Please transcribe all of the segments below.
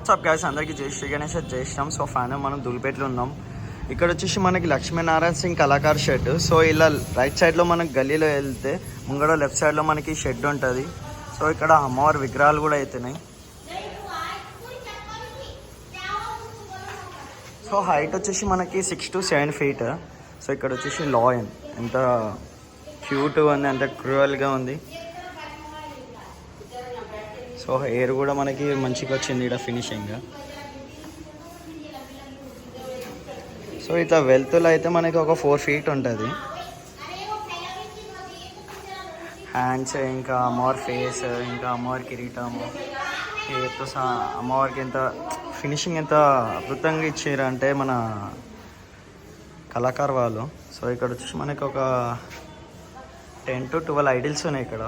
WhatsApp guys, అందరికీ జై శ్రీ గణేష్, జై శ్రీరామ్. సో ఫైనల్ మనం దులిపేటలో ఉన్నాం. ఇక్కడ వచ్చేసి మనకి లక్ష్మీనారాయణ సింగ్ కళాకార్ షెడ్. సో ఇలా రైట్ సైడ్లో మనకి గల్లీలో వెళ్తే ముంగడ లెఫ్ట్ సైడ్లో మనకి షెడ్ ఉంటుంది. సో ఇక్కడ అమ్మవారి విగ్రహాలు కూడా అవుతున్నాయి. సో హైట్ వచ్చేసి మనకి 6 to 7 feet. సో ఇక్కడ వచ్చేసి లాయన్ ఎంత క్యూట్గా ఉంది, ఎంత క్రూయల్గా ఉంది. సో హెయిర్ కూడా మనకి మంచిగా వచ్చింది ఇక్కడ ఫినిషింగ్. సో ఇట్లా వెల్తులో అయితే మనకి ఒక 4 feet ఉంటుంది. హ్యాండ్స్, ఇంకా అమ్మవారి ఫేస్, ఇంకా అమ్మవారి కిరీటము, హెయిర్తో సహా అమ్మవారికి ఎంత ఫినిషింగ్ ఎంత అద్భుతంగా ఇచ్చారు అంటే మన కళాకారు వాళ్ళు. సో ఇక్కడ వచ్చేసి మనకి ఒక 10 to 12 ఐడిల్స్ ఉన్నాయి ఇక్కడ.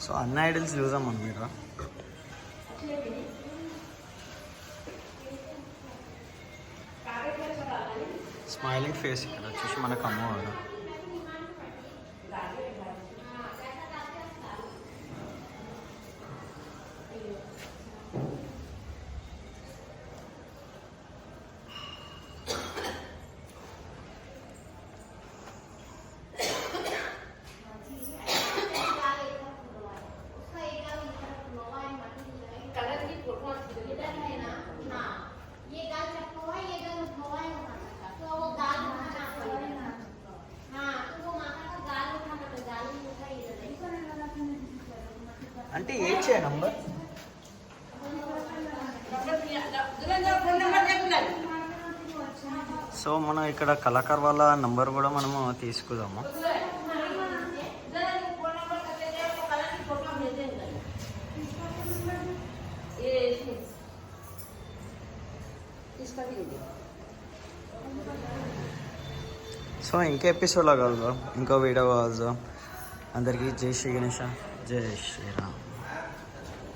సో అన్ని ఐడల్స్ చూసాం మనం ఇక్కడ. స్మైలింగ్ ఫేస్ ఇక్కడ వచ్చేసి మనకు అమ్మవారు. అంటే ఏడ్చే నంబర్. సో మనం ఇక్కడ కళాకారు వాళ్ళ నంబర్ కూడా మనము తీసుకుందాము. సో ఇంకే ఎపిసోడ్లో కలుద్దాం, ఇంకో వీడియో కలుద్దాం. అందరికీ జై శ్రీ గణేష, జై శ్రీరామ్.